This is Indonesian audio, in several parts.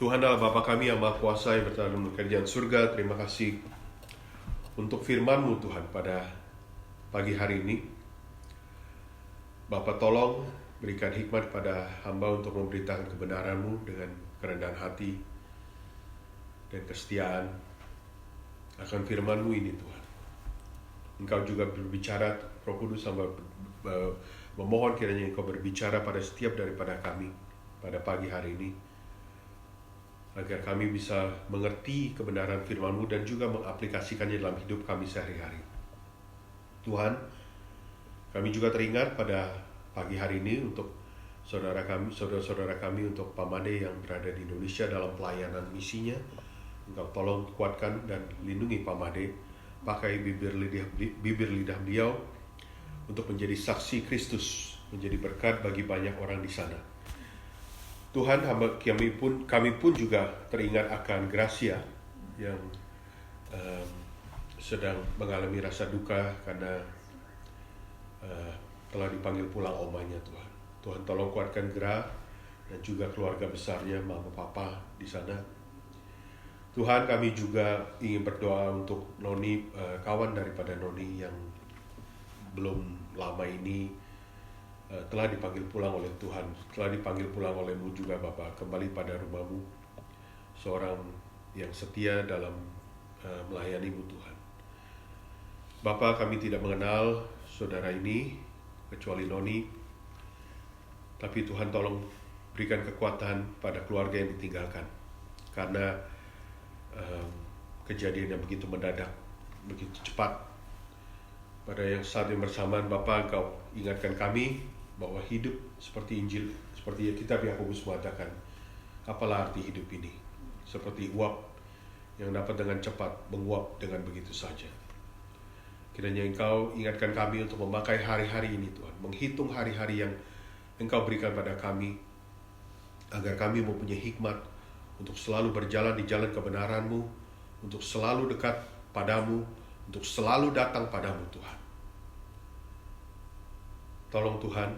Tuhan adalah Bapa kami yang Maha Kuasa yang berada dalam kerajaan surga. Terima kasih untuk firman-Mu Tuhan pada pagi hari ini. Bapa tolong berikan hikmat pada hamba untuk memberitakan kebenaran-Mu dengan kerendahan hati dan kesetiaan akan firman-Mu ini Tuhan. Engkau juga berbicara, Roh Kudus, hamba memohon kiranya Engkau berbicara pada setiap daripada kami pada pagi hari ini, agar kami bisa mengerti kebenaran firman-Mu dan juga mengaplikasikannya dalam hidup kami sehari-hari. Tuhan, kami juga teringat pada pagi hari ini untuk saudara-saudara kami untuk Pamade yang berada di Indonesia dalam pelayanan misinya. Engkau tolong kuatkan dan lindungi Pamade, pakai bibir lidah beliau untuk menjadi saksi Kristus, menjadi berkat bagi banyak orang di sana. Tuhan, kami pun juga teringat akan Gracia yang sedang mengalami rasa duka karena telah dipanggil pulang omanya Tuhan. Tuhan tolong kuatkan Gra dan juga keluarga besarnya, mama papa di sana. Tuhan, kami juga ingin berdoa untuk Noni, kawan daripada Noni yang belum lama ini telah dipanggil pulang oleh Tuhan, telah dipanggil pulang oleh-Mu juga Bapa, kembali pada rumah-Mu, seorang yang setia dalam melayani-Mu Tuhan. Bapa, kami tidak mengenal saudara ini kecuali Noni, tapi Tuhan tolong berikan kekuatan pada keluarga yang ditinggalkan, karena kejadian yang begitu mendadak, begitu cepat. Pada saat yang bersamaan Bapa, Engkau ingatkan kami bahwa hidup seperti Injil, seperti kitab Yakobus mengatakan, apalah arti hidup ini? Seperti uap yang dapat dengan cepat menguap dengan begitu saja. Kiranya Engkau ingatkan kami untuk memakai hari-hari ini Tuhan, menghitung hari-hari yang Engkau berikan pada kami, agar kami mempunyai hikmat untuk selalu berjalan di jalan kebenaran-Mu, untuk selalu dekat padamu, untuk selalu datang padamu Tuhan. Tolong Tuhan,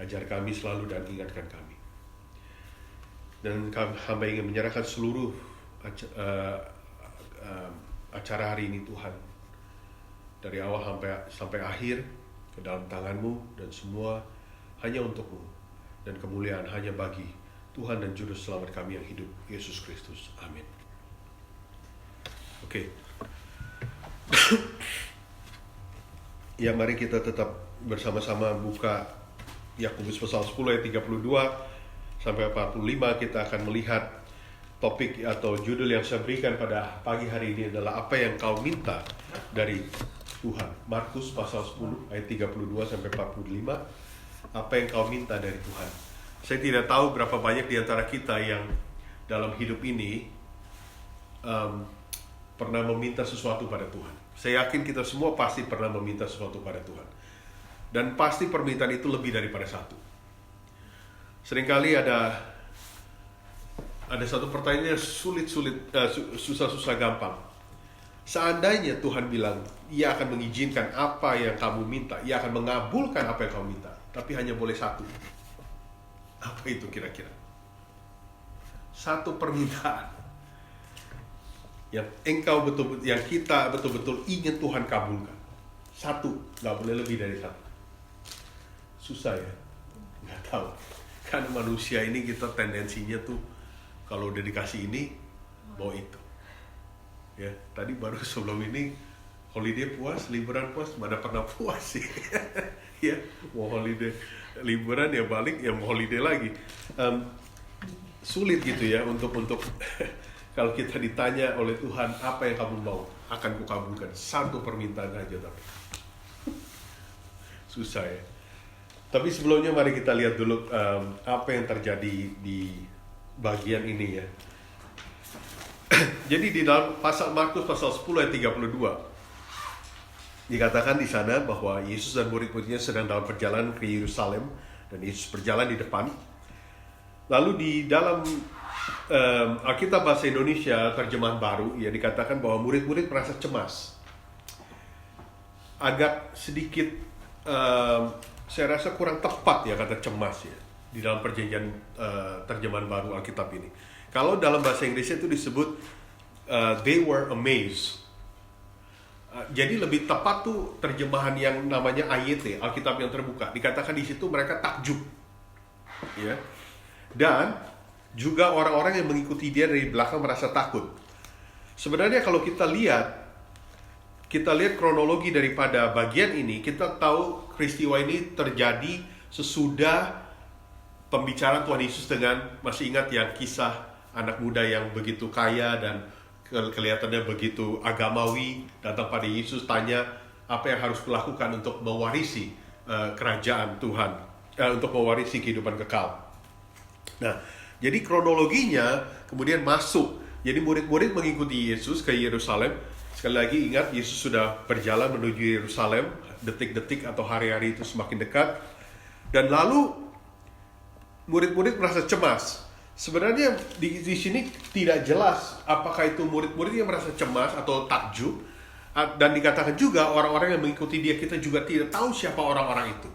ajar kami selalu dan ingatkan kami. Dan hamba ingin menyerahkan seluruh acara hari ini Tuhan, dari awal sampai akhir ke dalam tangan-Mu, dan semua hanya untuk-Mu, dan kemuliaan hanya bagi Tuhan dan Juru Selamat kami yang hidup, Yesus Kristus. Amin. Oke. Ya, mari kita tetap bersama-sama buka Yakobus pasal 10 ayat 32 sampai 45. Kita akan melihat topik atau judul yang saya berikan pada pagi hari ini adalah apa yang kau minta dari Tuhan. Markus pasal 10 ayat 32 sampai 45. Apa yang kau minta dari Tuhan. Saya tidak tahu berapa banyak di antara kita yang dalam hidup ini pernah meminta sesuatu pada Tuhan. Saya yakin kita semua pasti pernah meminta sesuatu pada Tuhan. Dan pasti permintaan itu lebih daripada satu. Seringkali ada satu pertanyaan susah-susah gampang. Seandainya Tuhan bilang, Ia akan mengizinkan apa yang kamu minta, Ia akan mengabulkan apa yang kamu minta, tapi hanya boleh satu. Apa itu kira-kira? Satu permintaan yang kita betul-betul ingin Tuhan kabulkan. Satu, nggak boleh lebih dari satu. Susah ya? Nggak tahu. Karena manusia ini kita tendensinya tuh kalau udah dikasih ini, mau itu. Ya, tadi baru sebelum ini holiday puas, liburan puas, mana pernah puas sih? Ya, mau holiday, liburan ya balik, ya mau holiday lagi. Sulit gitu ya untuk kalau kita ditanya oleh Tuhan apa yang kamu mau, akan kukabulkan. Satu permintaan aja tapi susah ya. Tapi sebelumnya mari kita lihat dulu apa yang terjadi di bagian ini ya. Jadi di dalam Markus pasal 10 ayat 32 dikatakan di sana bahwa Yesus dan murid-muridnya sedang dalam perjalanan ke Yerusalem, dan Yesus berjalan di depan. Lalu di dalam Alkitab bahasa Indonesia terjemahan baru ya dikatakan bahwa murid-murid merasa cemas. Agak sedikit saya rasa kurang tepat ya kata cemas ya di dalam perjanjian terjemahan baru Alkitab ini. Kalau dalam bahasa Inggrisnya itu disebut they were amazed. Jadi lebih tepat tuh terjemahan yang namanya AYT, Alkitab yang terbuka. Dikatakan di situ mereka takjub. Ya. Dan juga orang-orang yang mengikuti dia dari belakang merasa takut. Sebenarnya kalau kita lihat kronologi daripada bagian ini, kita tahu peristiwa ini terjadi sesudah pembicaraan Tuhan Yesus dengan, masih ingat yang kisah anak muda yang begitu kaya dan kelihatannya begitu agamawi, datang pada Yesus tanya apa yang harus kulakukan untuk mewarisi kerajaan Tuhan, untuk mewarisi kehidupan kekal. Nah, jadi kronologinya kemudian masuk. Jadi murid-murid mengikuti Yesus ke Yerusalem. Sekali lagi ingat, Yesus sudah berjalan menuju Yerusalem, detik-detik atau hari-hari itu semakin dekat. Dan lalu murid-murid merasa cemas. Sebenarnya di sini tidak jelas apakah itu murid-murid yang merasa cemas atau takjub, dan dikatakan juga orang-orang yang mengikuti dia, kita juga tidak tahu siapa orang-orang itu.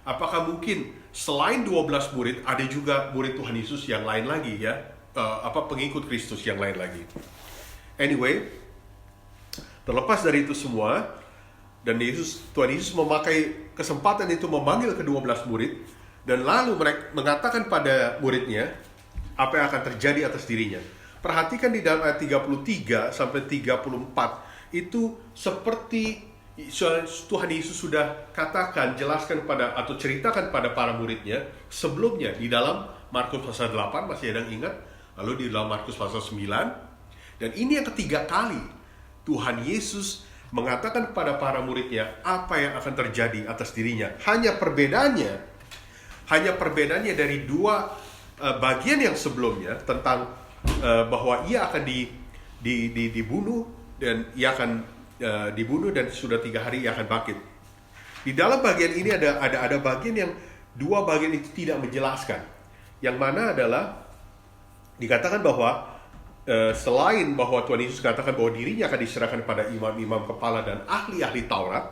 Apakah mungkin selain 12 murid ada juga murid Tuhan Yesus yang lain lagi ya, pengikut Kristus yang lain lagi. Anyway, terlepas dari itu semua, dan Tuhan Yesus memakai kesempatan itu memanggil ke-12 murid, dan lalu mereka mengatakan pada muridnya apa yang akan terjadi atas dirinya. Perhatikan di dalam ayat 33 sampai 34, itu seperti Tuhan Yesus sudah katakan, jelaskan pada atau ceritakan pada para muridnya sebelumnya di dalam Markus pasal 8, masih ada yang ingat? Lalu di dalam Markus pasal 9, dan ini yang ketiga kali Tuhan Yesus mengatakan kepada para muridnya apa yang akan terjadi atas dirinya. Hanya perbedaannya dari dua bagian yang sebelumnya tentang bahwa ia akan dibunuh dan ia akan dibunuh dan sudah 3 hari ia akan bangkit. Di dalam bagian ini ada bagian yang dua bagian itu tidak menjelaskan. Yang mana adalah dikatakan bahwa selain bahwa Tuhan Yesus katakan bahwa dirinya akan diserahkan pada imam-imam kepala dan ahli-ahli Taurat,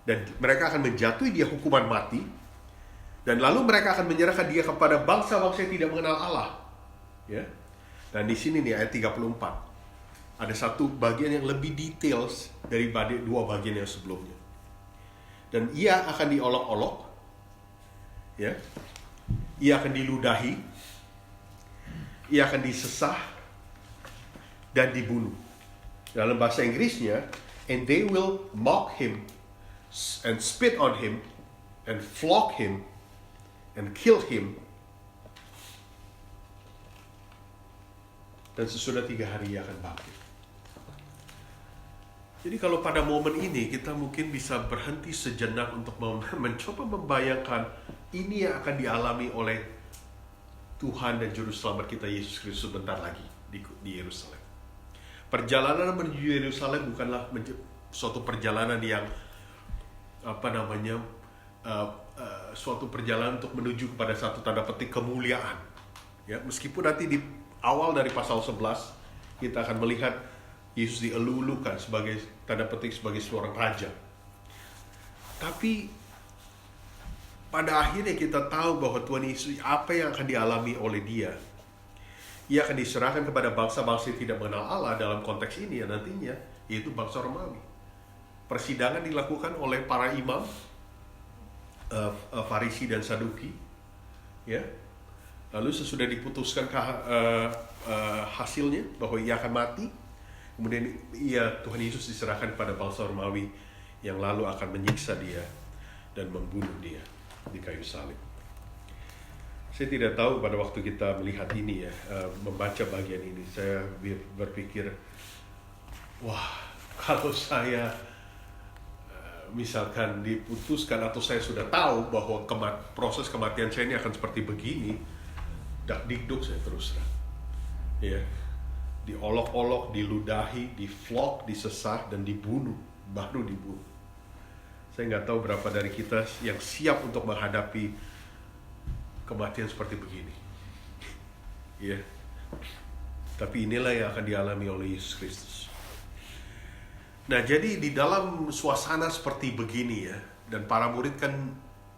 dan mereka akan menjatuhi dia hukuman mati, dan lalu mereka akan menyerahkan dia kepada bangsa-bangsa yang tidak mengenal Allah. Ya. Dan di sini nih ayat 34. Ada satu bagian yang lebih details dari dua bagian yang sebelumnya. Dan ia akan diolok-olok. Ya. Ia akan diludahi. Ia akan disesah dan dibunuh. Dalam bahasa Inggrisnya, and they will mock him and spit on him and flog him and kill him. Dan sesudah 3 hari ia akan bangkit. Jadi kalau pada momen ini kita mungkin bisa berhenti sejenak untuk mencoba membayangkan ini yang akan dialami oleh Tuhan dan Juru Selamat kita Yesus Kristus sebentar lagi di Yerusalem. Perjalanan menuju Yerusalem bukanlah suatu perjalanan yang suatu perjalanan untuk menuju kepada satu tanda petik kemuliaan. Ya, meskipun nanti di awal dari pasal 11 kita akan melihat Yesus dielu-elukan sebagai tanda petik sebagai seorang raja. Tapi pada akhirnya kita tahu bahwa Tuhan Yesus apa yang akan dialami oleh dia. Ia akan diserahkan kepada bangsa-bangsa yang tidak mengenal Allah dalam konteks ini ya nantinya, yaitu bangsa Romawi. Persidangan dilakukan oleh para imam Farisi dan Saduki, ya. Lalu sesudah diputuskan hasilnya bahwa ia akan mati, kemudian Tuhan Yesus diserahkan pada bangsa Romawi yang lalu akan menyiksa dia dan membunuh dia di kayu salib. Saya tidak tahu pada waktu kita melihat ini ya, membaca bagian ini, saya berpikir, wah, kalau saya misalkan diputuskan atau saya sudah tahu bahwa proses kematian saya ini akan seperti begini, dak-dikduk saya terus terang. Ya, diolok-olok, diludahi, diflog, disesah dan dibunuh, baru dibunuh. Saya nggak tahu berapa dari kita yang siap untuk menghadapi kematian seperti begini. Ya, tapi inilah yang akan dialami oleh Yesus Kristus. Nah, jadi di dalam suasana seperti begini ya, dan para murid kan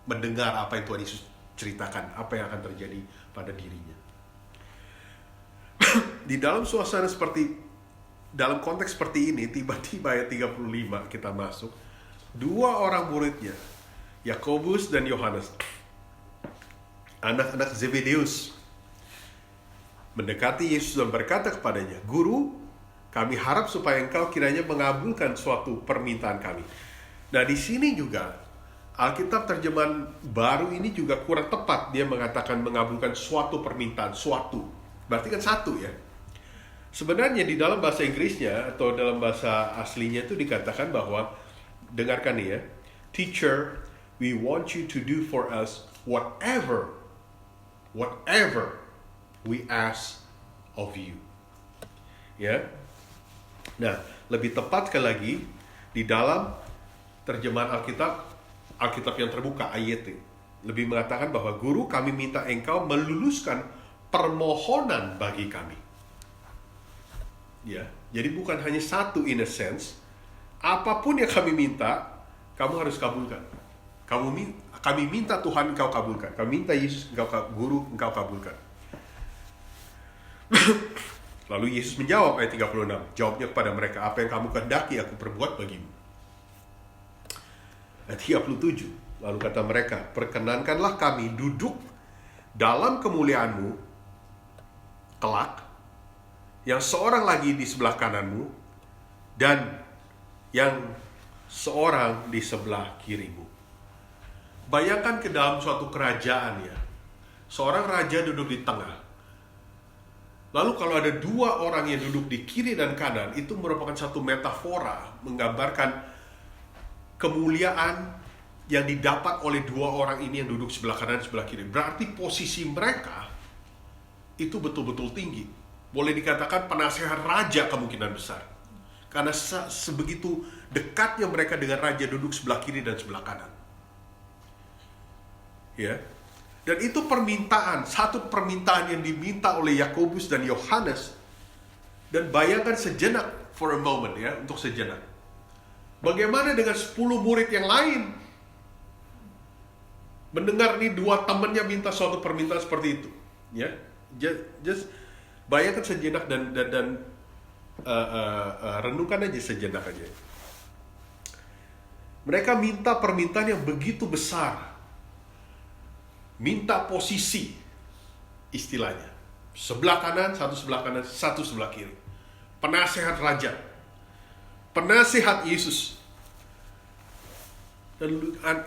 mendengar apa yang Tuhan Yesus ceritakan, apa yang akan terjadi pada dirinya. di dalam suasana dalam konteks seperti ini, tiba-tiba ayat 35 kita masuk, dua orang muridnya, Yakobus dan Yohanes, anak-anak Zebedeus, mendekati Yesus dan berkata kepadanya, "Guru, kami harap supaya engkau kiranya mengabulkan suatu permintaan kami." Nah, di sini juga Alkitab terjemahan baru ini juga kurang tepat. Dia mengatakan mengabulkan suatu permintaan, suatu. Berarti kan satu ya. Sebenarnya di dalam bahasa Inggrisnya atau dalam bahasa aslinya itu dikatakan bahwa, dengarkan nih ya, "Teacher, we want you to do for us whatever we ask of you." Ya. Nah, lebih tepat sekali lagi di dalam terjemahan Alkitab yang terbuka, AYT, lebih mengatakan bahwa, "Guru, kami minta engkau meluluskan permohonan bagi kami." Ya, jadi bukan hanya satu in a sense, apapun yang kami minta, kamu harus kabulkan. Kami minta Tuhan, engkau kabulkan. Kami minta Yesus, Guru, engkau kabulkan. Lalu Yesus menjawab ayat 36, jawabnya kepada mereka, "Apa yang kamu kehendaki aku perbuat bagimu." Ayat 37, lalu kata mereka, "Perkenankanlah kami duduk dalam kemuliaanmu kelak, yang seorang lagi di sebelah kananmu, dan yang seorang di sebelah kirimu." Bayangkan ke dalam suatu kerajaan ya, seorang raja duduk di tengah. Lalu kalau ada dua orang yang duduk di kiri dan kanan, itu merupakan satu metafora, menggambarkan kemuliaan yang didapat oleh dua orang ini yang duduk sebelah kanan dan sebelah kiri. Berarti posisi mereka itu betul-betul tinggi. Boleh dikatakan penasehat raja kemungkinan besar. Karena sebegitu dekatnya mereka dengan raja duduk sebelah kiri dan sebelah kanan. Ya. Dan itu satu permintaan yang diminta oleh Yakobus dan Yohanes. Dan bayangkan sejenak, for a moment ya, untuk sejenak. Bagaimana dengan 10 murid yang lain? Mendengar nih dua temannya minta suatu permintaan seperti itu. Ya. Just bayangkan sejenak dan renungkan aja sejenak aja. Mereka minta permintaan yang begitu besar. Minta posisi, istilahnya. Sebelah kanan, satu sebelah kiri. Penasehat raja. Penasehat Yesus. Dan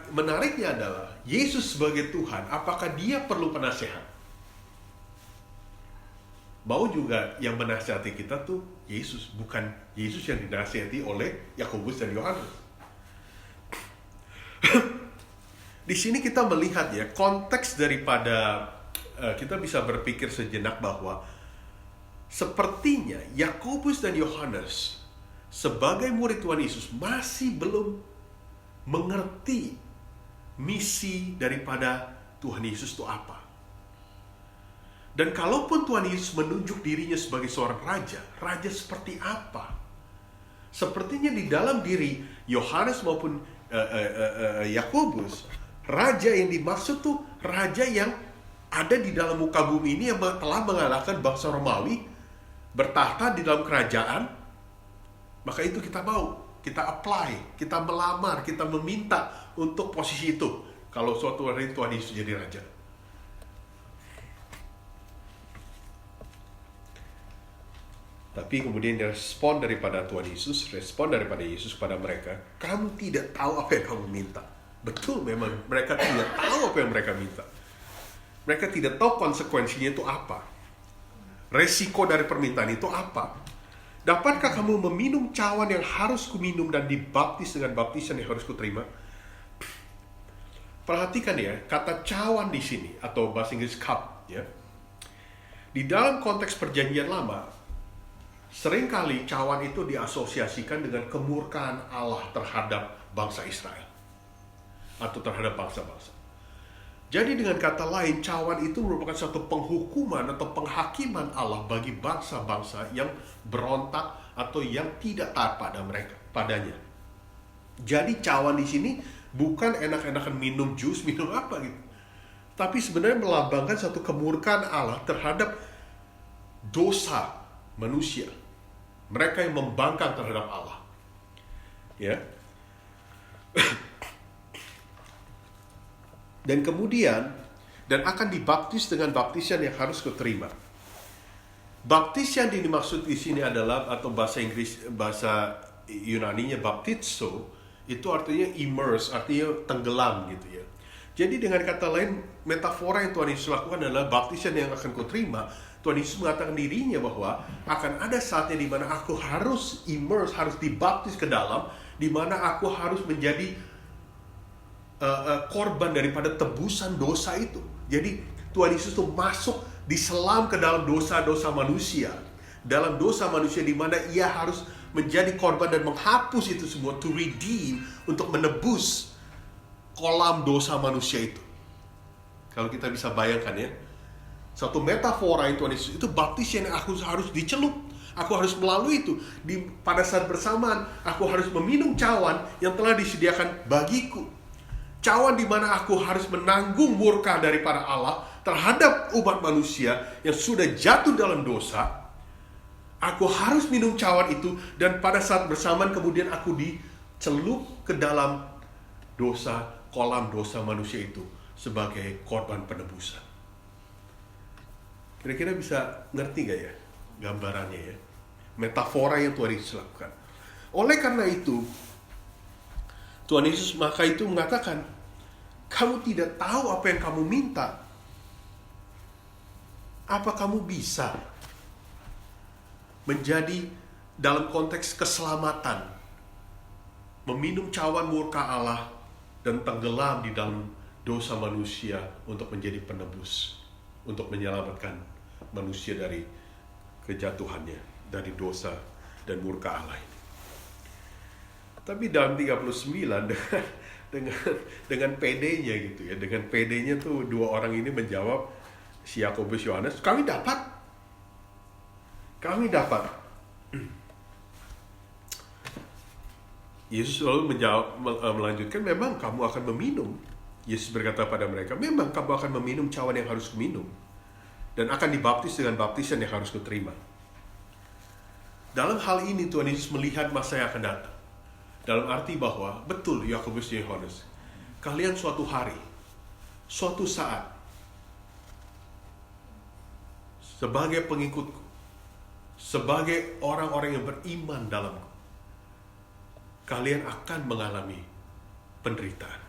menariknya adalah, Yesus sebagai Tuhan, apakah dia perlu penasehat? Mau juga yang menasihati kita tuh Yesus, bukan Yesus yang dinasihati oleh Yakobus dan Yohanes. Di sini kita melihat ya, konteks daripada kita bisa berpikir sejenak bahwa sepertinya Yakobus dan Yohanes sebagai murid Tuhan Yesus masih belum mengerti misi daripada Tuhan Yesus itu apa. Dan kalaupun Tuhan Yesus menunjuk dirinya sebagai seorang raja seperti apa? Sepertinya di dalam diri Yohanes maupun Yakobus, raja yang dimaksud tuh raja yang ada di dalam muka bumi ini yang telah mengalahkan bangsa Romawi, bertahta di dalam kerajaan. Maka itu kita mau, kita apply, kita melamar, kita meminta untuk posisi itu. Kalau suatu hari Tuhan Yesus jadi raja. Tapi kemudian respon daripada Yesus pada mereka, "Kamu tidak tahu apa yang kamu minta." Betul, memang mereka tidak tahu apa yang mereka minta. Mereka tidak tahu konsekuensinya itu apa. Resiko dari permintaan itu apa. Dapatkah kamu meminum cawan yang harus kuminum dan dibaptis dengan baptisan yang harus kuterima? Perhatikan ya, kata cawan di sini atau bahasa Inggris cup ya. Di dalam konteks perjanjian lama, seringkali cawan itu diasosiasikan dengan kemurkaan Allah terhadap bangsa Israel atau terhadap bangsa-bangsa. Jadi dengan kata lain, cawan itu merupakan suatu penghukuman atau penghakiman Allah bagi bangsa-bangsa yang berontak atau yang tidak taat padanya. Jadi cawan di sini bukan enak-enakan minum jus, minum apa gitu. Tapi sebenarnya melambangkan satu kemurkaan Allah terhadap dosa manusia, mereka yang membangkang terhadap Allah. Ya. Dan kemudian akan dibaptis dengan baptisan yang harus kau terima. Baptis yang dimaksud di sini adalah, atau bahasa Inggris, bahasa Yunaninya baptizo, itu artinya immerse, artinya tenggelam gitu ya. Jadi dengan kata lain, metafora yang Tuhan Yesus lakukan adalah baptisan yang akan kau terima. Tuhan Yesus mengatakan dirinya bahwa akan ada saatnya di mana aku harus immerse, harus dibaptis ke dalam, di mana aku harus menjadi korban daripada tebusan dosa itu. Jadi Tuhan Yesus itu masuk, diselam ke dalam dosa-dosa manusia, dalam dosa manusia, di mana ia harus menjadi korban dan menghapus itu semua, to redeem, untuk menebus kolam dosa manusia itu. Kalau kita bisa bayangkan ya, satu metafora yang Tuhan Yesus itu baptis yang aku harus dicelup, aku harus melalui itu. Pada saat bersamaan aku harus meminum cawan yang telah disediakan bagiku. Cawan di mana aku harus menanggung murka daripada Allah terhadap umat manusia yang sudah jatuh dalam dosa. Aku harus minum cawan itu, dan pada saat bersamaan kemudian aku dicelup ke dalam dosa, kolam dosa manusia itu sebagai korban penebusan. Kira-kira bisa ngerti gak ya gambarannya ya? Metafora yang Tuhan Yesus lakukan. Oleh karena itu, Tuhan Yesus maka itu mengatakan, kamu tidak tahu apa yang kamu minta. Apa kamu bisa menjadi dalam konteks keselamatan, meminum cawan murka Allah dan tenggelam di dalam dosa manusia untuk menjadi penebus, untuk menyelamatkan manusia dari kejatuhannya, dari dosa dan murka Allah ini. Tapi dalam 39 dengan PD-nya gitu ya, dengan PD-nya tuh dua orang ini menjawab, si Yakobus Yohanes, kami dapat. Yesus selalu melanjutkan, memang kamu akan meminum. Yesus berkata pada mereka, memang kamu akan meminum cawan yang harus minum, dan akan dibaptis dengan baptisan yang harus kuterima. Dalam hal ini Tuhan Yesus melihat masa yang akan datang. Dalam arti bahwa, betul Yakobus dan Yohanes, kalian suatu hari, suatu saat, sebagai pengikutku, sebagai orang-orang yang beriman dalamku, kalian akan mengalami penderitaan.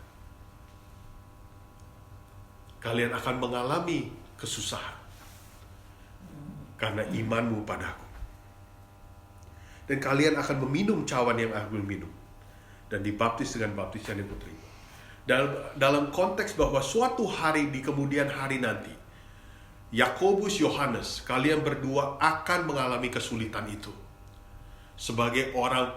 Kalian akan mengalami kesusahan karena imanmu padaku. Dan kalian akan meminum cawan yang aku minum, dan dibaptis dengan baptisan yang kuterima. Dalam konteks bahwa suatu hari di kemudian hari nanti, Yakobus, Yohanes, kalian berdua akan mengalami kesulitan itu. Sebagai orang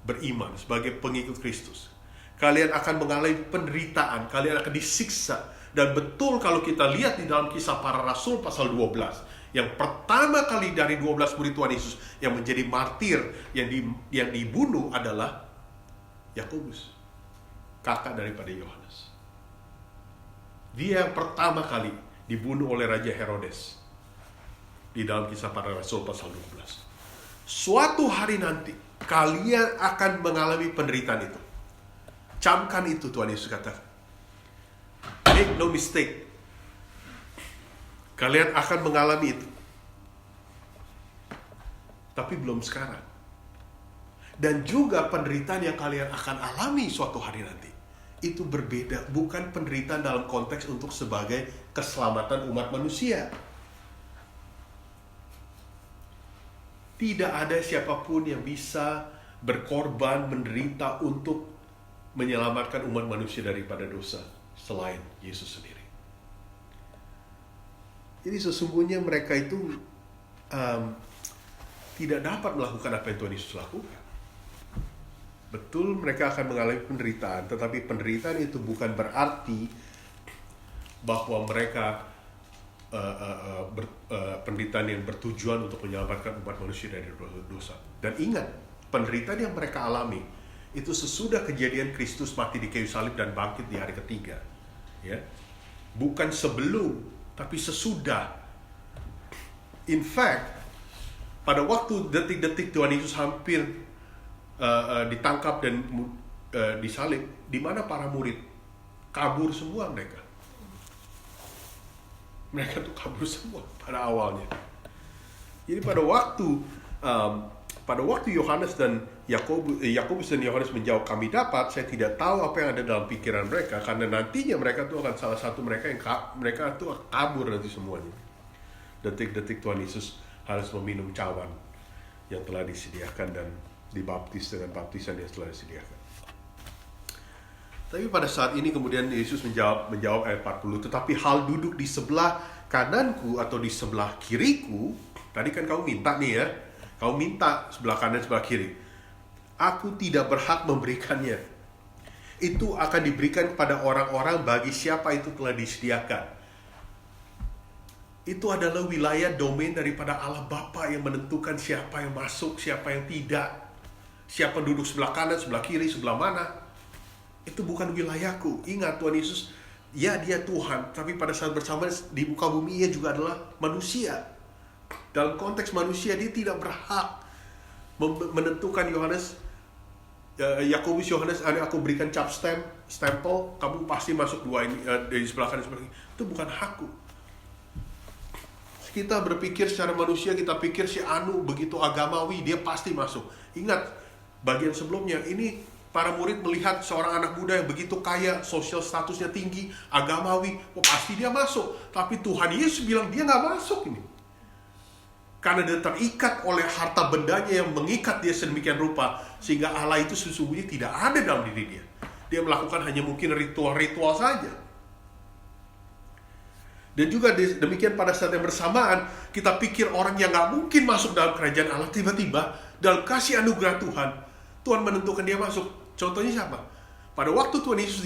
beriman, sebagai pengikut Kristus, kalian akan mengalami penderitaan, kalian akan disiksa. Dan betul kalau kita lihat di dalam Kisah Para Rasul pasal 12, yang pertama kali dari 12 murid Tuhan Yesus yang menjadi martir, yang dibunuh adalah Yakobus, kakak daripada Yohanes. Dia yang pertama kali dibunuh oleh Raja Herodes di dalam Kisah Para Rasul pasal 12. Suatu hari nanti kalian akan mengalami penderitaan itu. Camkan itu, Tuhan Yesus katakan. Make no mistake, kalian akan mengalami itu. Tapi belum sekarang. Dan juga penderitaan yang kalian akan alami suatu hari nanti, itu berbeda. Bukan penderitaan dalam konteks untuk sebagai keselamatan umat manusia. Tidak ada siapapun yang bisa berkorban, menderita untuk menyelamatkan umat manusia daripada dosa selain Yesus sendiri. Jadi sesungguhnya mereka itu tidak dapat melakukan apa yang Tuhan Yesus lakukan. Betul, mereka akan mengalami penderitaan, tetapi penderitaan itu bukan berarti bahwa mereka penderitaan yang bertujuan untuk menyelamatkan umat manusia dari dosa. Dan ingat, penderitaan yang mereka alami itu sesudah kejadian Kristus mati di kayu salib dan bangkit di hari ketiga. Ya, bukan sebelum, tapi sesudah. In fact, pada waktu detik-detik Tuhan Yesus hampir ditangkap dan disalib, di mana para murid? Kabur semua mereka. Mereka tuh kabur semua pada awalnya. Jadi pada waktu Yohanes dan Yakobus dan Yohanes menjawab, kami dapat, saya tidak tahu apa yang ada dalam pikiran mereka, karena nantinya mereka tuh akan salah satu mereka yang mereka tuh kabur nanti semuanya. Detik-detik Tuhan Yesus harus meminum cawan yang telah disediakan dan dibaptis dengan baptisan yang telah disediakan. Tapi pada saat ini kemudian Yesus menjawab ayat 40, tetapi hal duduk di sebelah kananku atau di sebelah kiriku, tadi kan kamu minta nih ya, kamu minta sebelah kanan sebelah kiri. Aku tidak berhak memberikannya. Itu akan diberikan kepada orang-orang bagi siapa itu telah disediakan. Itu adalah wilayah domain daripada Allah Bapa yang menentukan siapa yang masuk, siapa yang tidak. Siapa duduk sebelah kanan, sebelah kiri, sebelah mana. Itu bukan wilayahku. Ingat, Tuhan Yesus, ya dia Tuhan, tapi pada saat bersamaan di muka bumi ia juga adalah manusia. Dalam konteks manusia, dia tidak berhak menentukan Yakobus Yohanes, aku berikan cap stempel, kamu pasti masuk dua ini dari sebelah kanan sebelah kiri. Itu bukan hakku. Kita berpikir secara manusia, kita pikir si Anu begitu agamawi, dia pasti masuk. Ingat, bagian sebelumnya, ini para murid melihat seorang anak muda yang begitu kaya, sosial statusnya tinggi, agamawi, pasti dia masuk. Tapi Tuhan Yesus bilang dia nggak masuk ini. Karena dia terikat oleh harta bendanya yang mengikat dia sedemikian rupa, sehingga Allah itu sesungguhnya tidak ada dalam diri dia. Dia melakukan hanya mungkin ritual-ritual saja. Dan juga demikian pada saat yang bersamaan, kita pikir orang yang nggak mungkin masuk dalam kerajaan Allah, tiba-tiba dalam kasih anugerah Tuhan, Tuhan menentukan dia masuk. Contohnya siapa? Pada waktu Tuhan Yesus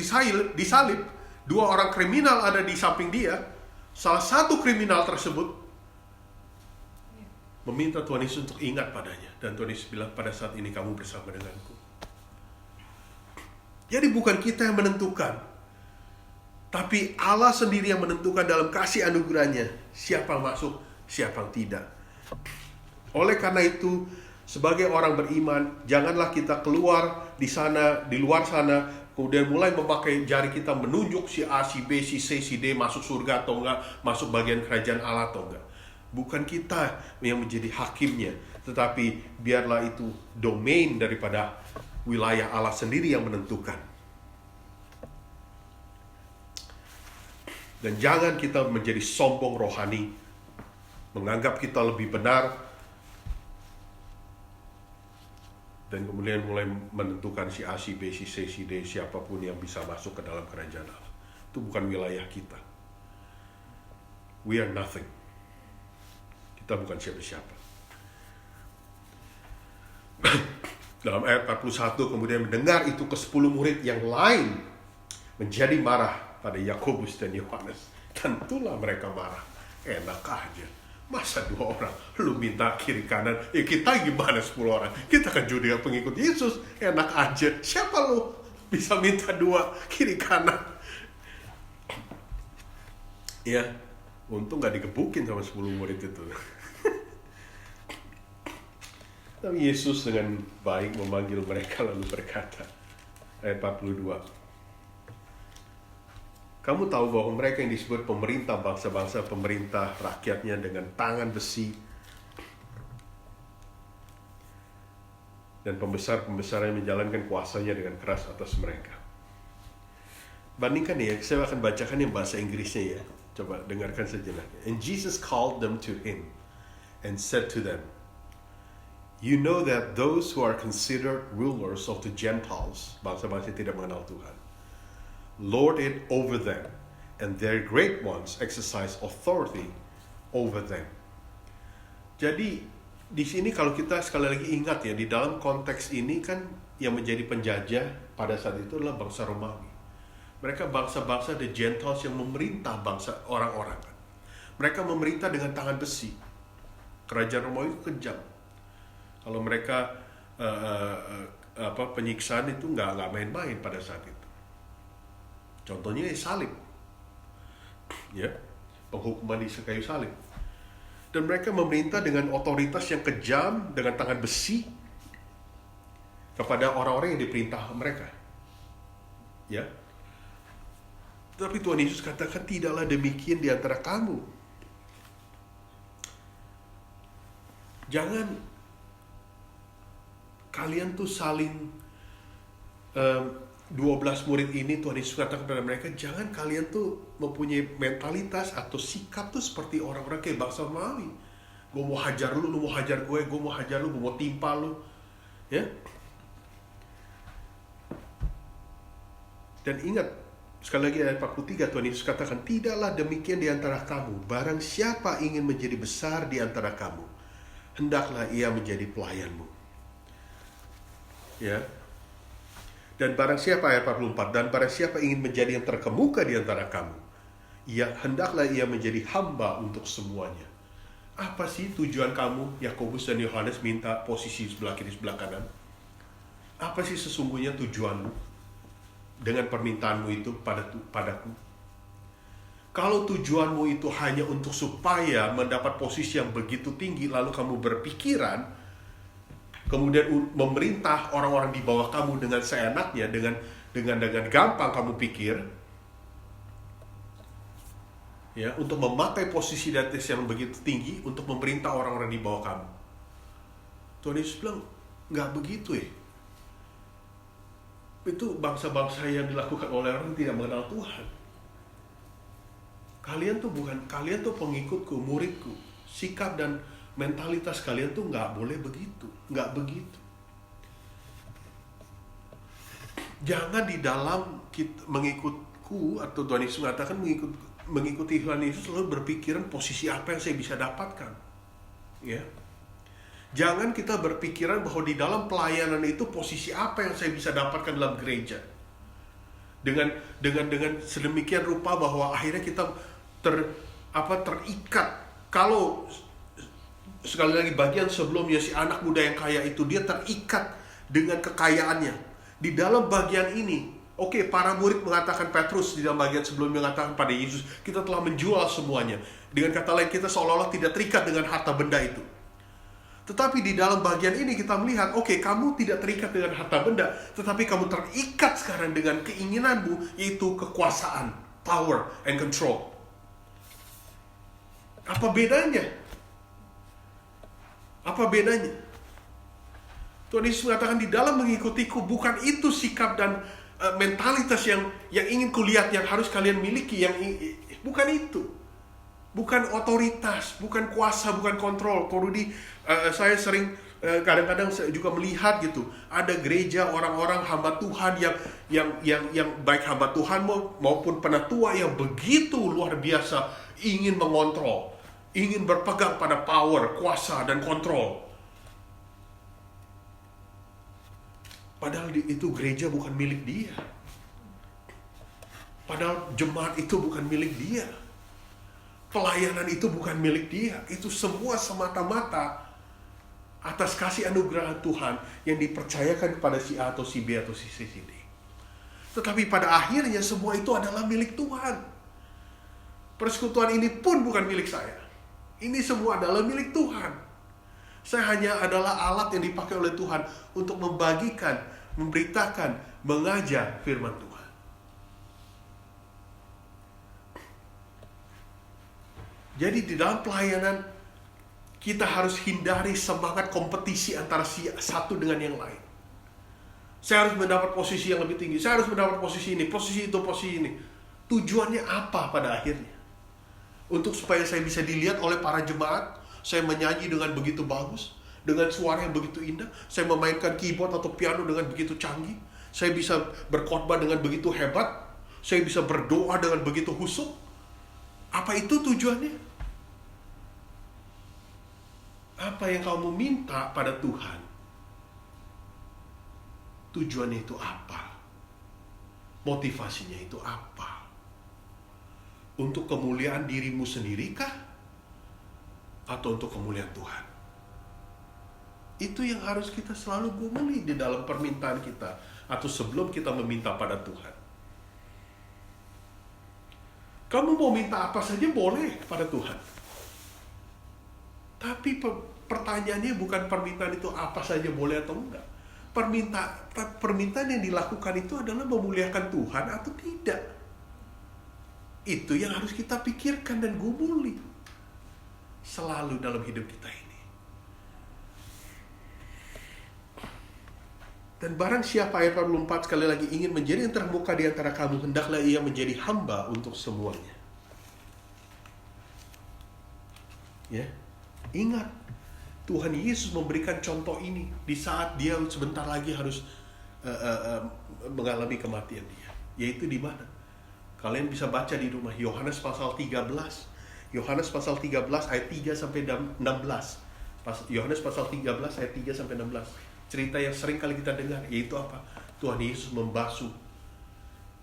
disalib, dua orang kriminal ada di samping dia. Salah satu kriminal tersebut meminta Tuhan Yesus untuk ingat padanya. Dan Tuhan Yesus bilang, pada saat ini kamu bersama denganku. Jadi bukan kita yang menentukan, tapi Allah sendiri yang menentukan dalam kasih anugerahnya siapa yang masuk, siapa yang tidak. Oleh karena itu, sebagai orang beriman, janganlah kita keluar di sana, di luar sana, kemudian mulai memakai jari kita menunjuk si A, si B, si C, si D masuk surga atau enggak, masuk bagian kerajaan Allah atau enggak. Bukan kita yang menjadi hakimnya, tetapi biarlah itu domain daripada wilayah Allah sendiri yang menentukan. Dan jangan kita menjadi sombong rohani, menganggap kita lebih benar, dan kemudian mulai menentukan si A, si B, si C, si D, siapapun yang bisa masuk ke dalam kerajaan Allah. Itu bukan wilayah kita. We are nothing. Kita bukan siapa-siapa. Dalam ayat 41 kemudian mendengar itu ke-10 murid yang lain menjadi marah pada Yakobus dan Yohanes. Tentulah mereka marah. Enak aja. Masa 2 orang lu minta kiri kanan, kita gimana 10 orang? Kita kan juga pengikut Yesus, enak aja. Siapa lu bisa minta 2 kiri kanan? Ya, untung gak digebukin sama 10 murid itu. Tapi Yesus dengan baik memanggil mereka lalu berkata, ayat 42, kamu tahu bahwa mereka yang disebut pemerintah bangsa-bangsa, pemerintah rakyatnya dengan tangan besi, dan pembesar-pembesar yang menjalankan kuasanya dengan keras atas mereka. Bandingkan ya, saya akan bacakan yang bahasa Inggrisnya ya. Coba dengarkan sejenak. And Jesus called them to him and said to them, you know that those who are considered rulers of the Gentiles, bangsa-bangsa yang tidak mengenal Tuhan, lord it over them, and their great ones exercise authority over them. Jadi di sini kalau kita sekali lagi ingat ya, di dalam konteks ini kan yang menjadi penjajah pada saat itu adalah bangsa Romawi. Mereka bangsa-bangsa the Gentiles yang memerintah bangsa orang-orang. Mereka memerintah dengan tangan besi. Kerajaan Romawi itu kejam. Kalau mereka penyiksaan itu nggak main-main pada saat itu. Contohnya salib, ya, penghukuman di kayu salib. Dan mereka memerintah dengan otoritas yang kejam, dengan tangan besi, kepada orang-orang yang diperintah mereka. Ya. Tapi Tuhan Yesus katakan, tidaklah demikian di antara kamu. Jangan kalian tuh saling 12 murid ini, Tuhan Yesus katakan kepada mereka, jangan kalian tuh mempunyai mentalitas atau sikap tuh seperti orang-orang kayak bangsa Romawi. Gue mau hajar lu mau hajar gue mau hajar lu, gue mau timpa lu. Ya. Dan ingat, sekali lagi ayat 43, Tuhan Yesus katakan, tidaklah demikian di antara kamu. Barang siapa ingin menjadi besar di antara kamu, hendaklah ia menjadi pelayanmu. Ya. Dan barang siapa, ayat 44, dan barang siapa ingin menjadi yang terkemuka di antara kamu, hendaklah ia menjadi hamba untuk semuanya. Apa sih tujuan kamu, Yakobus dan Yohanes minta posisi sebelah kiri, sebelah kanan? Apa sih sesungguhnya tujuanmu dengan permintaanmu itu padaku? Kalau tujuanmu itu hanya untuk supaya mendapat posisi yang begitu tinggi, lalu kamu berpikiran kemudian memerintah orang-orang di bawah kamu dengan seenaknya, dengan gampang kamu pikir, ya, untuk memakai posisi di atas yang begitu tinggi untuk memerintah orang-orang di bawah kamu. Tuhan Yesus bilang, nggak begitu ya. Itu bangsa-bangsa yang dilakukan oleh orang yang tidak mengenal Tuhan. Kalian tuh pengikutku, muridku. Sikap dan mentalitas kalian tuh nggak boleh begitu, nggak begitu. Jangan di dalam mengikutku, atau Tuhan Yesus mengatakan mengikuti Tuhan Yesus lalu berpikiran posisi apa yang saya bisa dapatkan, ya. Jangan kita berpikiran bahwa di dalam pelayanan itu posisi apa yang saya bisa dapatkan dalam gereja. Dengan sedemikian rupa bahwa akhirnya kita terikat. Kalau sekali lagi bagian sebelumnya si anak muda yang kaya itu, dia terikat dengan kekayaannya. Di dalam bagian ini, oke, para murid mengatakan, Petrus di dalam bagian sebelumnya mengatakan pada Yesus, kita telah menjual semuanya. Dengan kata lain, kita seolah-olah tidak terikat dengan harta benda itu. Tetapi di dalam bagian ini kita melihat, oke, kamu tidak terikat dengan harta benda, tetapi kamu terikat sekarang dengan keinginanmu, yaitu kekuasaan, power and control. Apa bedanya? Apa bedanya? Tuhan Yesus mengatakan, di dalam mengikutiku, bukan itu sikap dan mentalitas yang ingin kulihat, yang harus kalian miliki, bukan itu. Bukan otoritas, bukan kuasa, bukan kontrol. Korudi, saya sering kadang-kadang juga melihat gitu, ada gereja orang-orang hamba Tuhan yang baik hamba Tuhan maupun penatua yang begitu luar biasa ingin mengontrol, ingin berpegang pada power, kuasa dan kontrol. Padahal itu gereja bukan milik dia. Padahal jemaat itu bukan milik dia. Pelayanan itu bukan milik dia. Itu semua semata-mata atas kasih anugerah Tuhan yang dipercayakan kepada si A atau si B atau si C, si D. Tetapi pada akhirnya semua itu adalah milik Tuhan. Persekutuan ini pun bukan milik saya. Ini semua adalah milik Tuhan. Saya hanya adalah alat yang dipakai oleh Tuhan untuk membagikan, memberitakan, mengajar firman Tuhan. Jadi di dalam pelayanan kita harus hindari semangat kompetisi antara satu dengan yang lain. Saya harus mendapat posisi yang lebih tinggi, saya harus mendapat posisi ini, posisi itu, posisi ini. Tujuannya apa pada akhirnya? Untuk supaya saya bisa dilihat oleh para jemaat, saya menyanyi dengan begitu bagus, dengan suara yang begitu indah, saya memainkan keyboard atau piano dengan begitu canggih, saya bisa berkhotbah dengan begitu hebat, saya bisa berdoa dengan begitu khusyuk. Apa itu tujuannya? Apa yang kamu minta pada Tuhan? Tujuannya itu apa? Motivasinya itu apa? Untuk kemuliaan dirimu sendiri kah? Atau untuk kemuliaan Tuhan? Itu yang harus kita selalu gumuli di dalam permintaan kita, atau sebelum kita meminta pada Tuhan. Kamu mau minta apa saja boleh pada Tuhan. Tapi pertanyaannya bukan permintaan itu apa saja boleh atau enggak. Permintaan yang dilakukan itu adalah memuliakan Tuhan atau tidak. Itu yang harus kita pikirkan dan gumuli selalu dalam hidup kita ini. Dan barang siapa, ayat 44 sekali lagi, ingin menjadi yang terkemuka di antara kamu, hendaklah ia menjadi hamba untuk semuanya. Ya, ingat, Tuhan Yesus memberikan contoh ini di saat dia sebentar lagi harus mengalami kematian dia. Yaitu di mana? Kalian bisa baca di rumah, Yohanes pasal 13. Yohanes pasal 13 ayat 3 sampai 16. Yohanes pasal 13 ayat 3 sampai 16. Cerita yang sering kali kita dengar, yaitu apa? Tuhan Yesus membasuh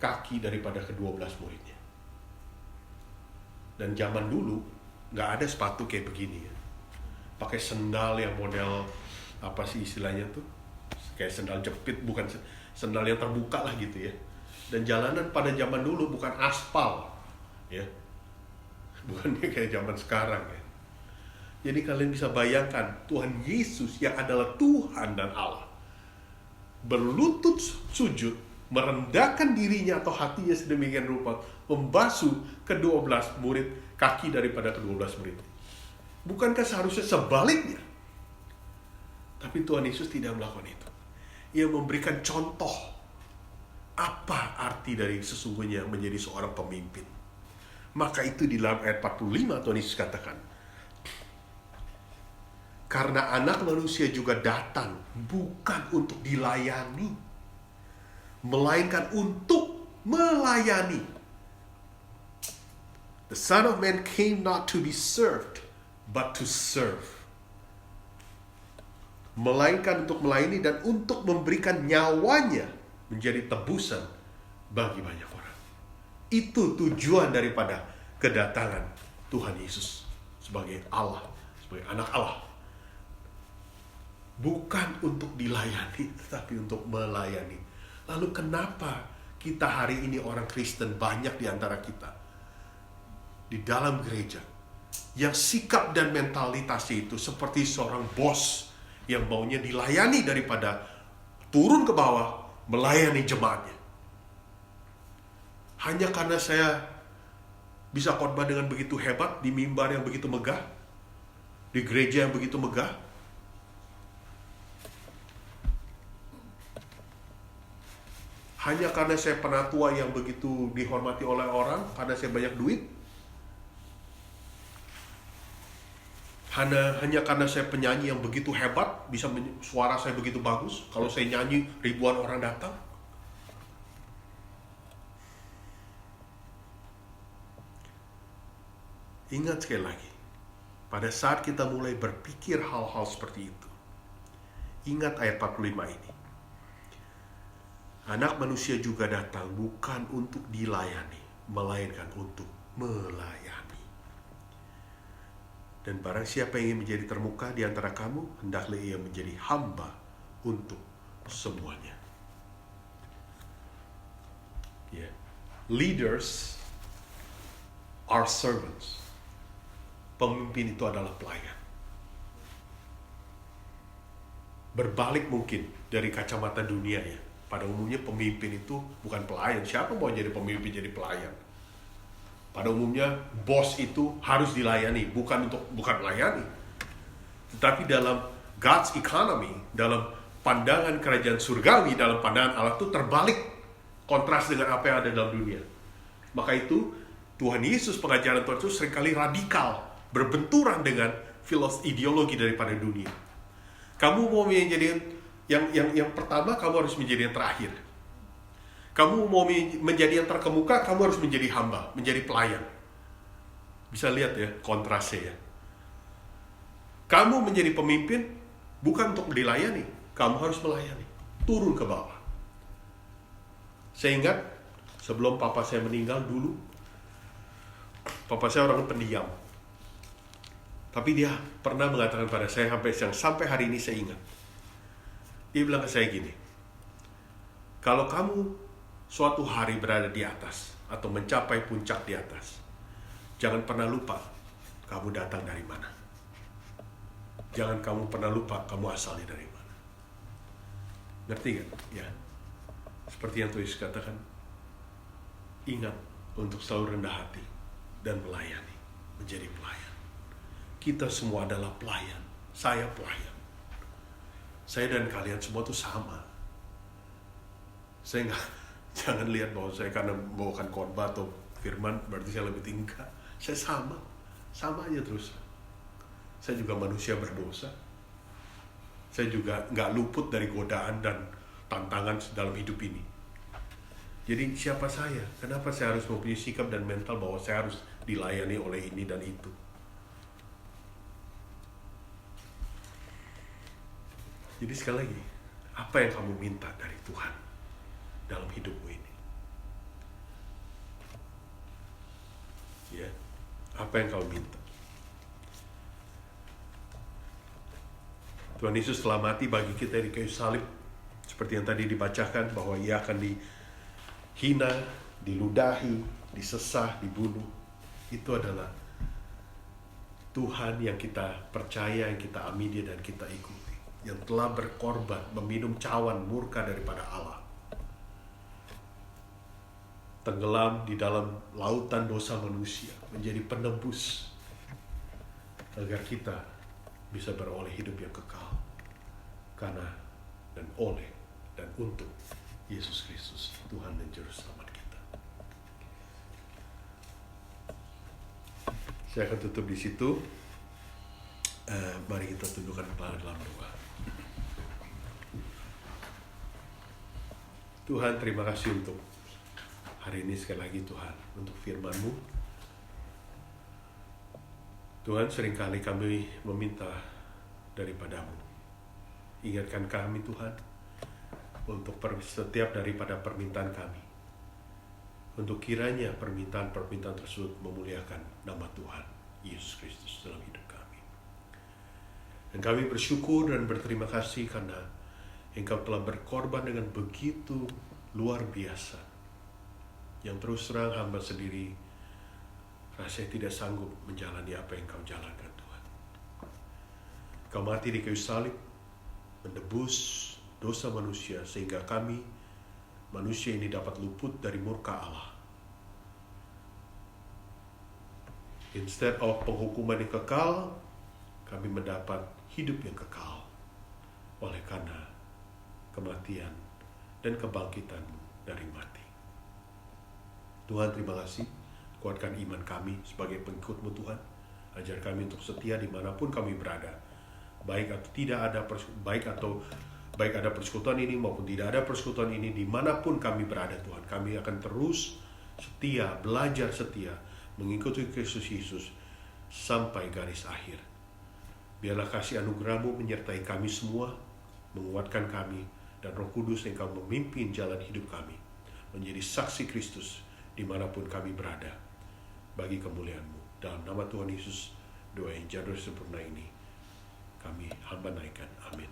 kaki daripada ke-12 muridnya. Dan zaman dulu nggak ada sepatu kayak begini ya. Pakai sendal yang model apa sih istilahnya tuh? Kayak sendal jepit, bukan sendal yang terbuka lah gitu ya. Dan jalanan pada zaman dulu bukan aspal, ya, bukan kayak zaman sekarang ya. Jadi kalian bisa bayangkan Tuhan Yesus yang adalah Tuhan dan Allah berlutut sujud, merendahkan dirinya atau hatinya sedemikian rupa, membasuh ke-12 murid, kaki daripada ke-12 murid. Bukankah seharusnya sebaliknya? Tapi Tuhan Yesus tidak melakukan itu. Ia memberikan contoh apa arti dari sesungguhnya menjadi seorang pemimpin. Maka itu di dalam ayat 45 Tuhan Yesus katakan, karena anak manusia juga datang bukan untuk dilayani, melainkan untuk melayani. The Son of Man came not to be served, but to serve. Melainkan untuk melayani dan untuk memberikan nyawanya menjadi tebusan bagi banyak orang. Itu tujuan daripada kedatangan Tuhan Yesus sebagai Allah, sebagai anak Allah. Bukan untuk dilayani, tetapi untuk melayani. Lalu kenapa kita hari ini orang Kristen banyak di antara kita di dalam gereja yang sikap dan mentalitasnya itu seperti seorang bos yang maunya dilayani daripada turun ke bawah melayani jemaatnya. Hanya karena saya bisa khotbah dengan begitu hebat, di mimbar yang begitu megah, di gereja yang begitu megah, hanya karena saya penatua yang begitu dihormati oleh orang, karena saya banyak duit, hanya karena saya penyanyi yang begitu hebat, suara saya begitu bagus, kalau saya nyanyi ribuan orang datang. Ingat sekali lagi, pada saat kita mulai berpikir hal-hal seperti itu, ingat ayat 45 ini. Anak manusia juga datang bukan untuk dilayani, melainkan untuk melayani. Dan barang siapa yang ingin menjadi termuka di antara kamu, hendaklah ia menjadi hamba untuk semuanya. Yeah. Leaders are servants. Pemimpin itu adalah pelayan. Berbalik mungkin dari kacamata dunia ya. Pada umumnya pemimpin itu bukan pelayan. Siapa mau jadi pemimpin jadi pelayan? Pada umumnya bos itu harus dilayani, bukan melayani. Tetapi dalam God's economy, dalam pandangan kerajaan surgawi, dalam pandangan Allah itu terbalik, kontras dengan apa yang ada dalam dunia. Maka itu Tuhan Yesus, pengajaran Tuhan Yesus seringkali radikal, berbenturan dengan ideologi daripada dunia. Kamu mau menjadi yang pertama, kamu harus menjadi yang terakhir. Kamu mau menjadi yang terkemuka, kamu harus menjadi hamba, menjadi pelayan. Bisa lihat ya kontrasnya ya. Kamu menjadi pemimpin bukan untuk dilayani, kamu harus melayani. Turun ke bawah. Saya ingat sebelum papa saya meninggal dulu, papa saya orang pendiam. Tapi dia pernah mengatakan pada saya sampai hari ini saya ingat. Dia bilang ke saya gini, kalau kamu suatu hari berada di atas atau mencapai puncak di atas, jangan pernah lupa kamu datang dari mana. Jangan kamu pernah lupa kamu asalnya dari mana. Ngerti gak? Ya. Seperti yang Tuhan Yesus katakan, ingat untuk selalu rendah hati dan melayani, menjadi pelayan. Kita semua adalah pelayan. Saya pelayan. Saya dan kalian semua tuh sama. Saya jangan lihat bahwa saya karena membawakan khotbah atau firman berarti saya lebih tinggi. Saya sama aja terus. Saya juga manusia berdosa. Saya juga nggak luput dari godaan dan tantangan dalam hidup ini. Jadi siapa saya? Kenapa saya harus mempunyai sikap dan mental bahwa saya harus dilayani oleh ini dan itu? Jadi sekali lagi, apa yang kamu minta dari Tuhan dalam hidupmu ini? Ya, apa yang kamu minta? Tuhan Yesus telah mati bagi kita di kayu salib, seperti yang tadi dibacakan bahwa Ia akan dihina, diludahi, disesah, dibunuh. Itu adalah Tuhan yang kita percaya, yang kita amini dan kita ikuti, yang telah berkorban, meminum cawan murka daripada Allah, tenggelam di dalam lautan dosa manusia, menjadi penebus agar kita bisa beroleh hidup yang kekal karena dan oleh dan untuk Yesus Kristus, Tuhan dan Juru Selamat kita. Saya akan tutup di situ. Mari kita tundukkan kepala dalam doa. Tuhan, terima kasih untuk hari ini sekali lagi Tuhan, untuk firman-Mu. Tuhan, seringkali kami meminta daripada-Mu. Ingatkan kami Tuhan, untuk setiap daripada permintaan kami, untuk kiranya permintaan-permintaan tersebut memuliakan nama Tuhan Yesus Kristus dalam hidup kami. Dan kami bersyukur dan berterima kasih karena Engkau telah berkorban dengan begitu luar biasa, yang terus terang hamba sendiri rasanya tidak sanggup menjalani apa yang Kau jalankan Tuhan. Kau mati di kayu salib, menebus dosa manusia sehingga kami manusia ini dapat luput dari murka Allah. Instead of penghukuman yang kekal, kami mendapat hidup yang kekal oleh karena kematian dan kebangkitan-Mu dari mati. Tuhan, terima kasih. Kuatkan iman kami sebagai pengikut-Mu Tuhan. Ajar kami untuk setia dimanapun kami berada. Baik ada persekutuan ini maupun tidak ada persekutuan ini, dimanapun kami berada Tuhan, kami akan terus setia, belajar setia, mengikuti Kristus Yesus sampai garis akhir. Biarlah kasih anugerah-Mu menyertai kami semua, menguatkan kami, dan Roh Kudus yang Kau memimpin jalan hidup kami, menjadi saksi Kristus dimanapun kami berada, bagi kemuliaan-Mu. Dalam nama Tuhan Yesus, doa yang jadul sempurna ini, kami hamba naikkan. Amin.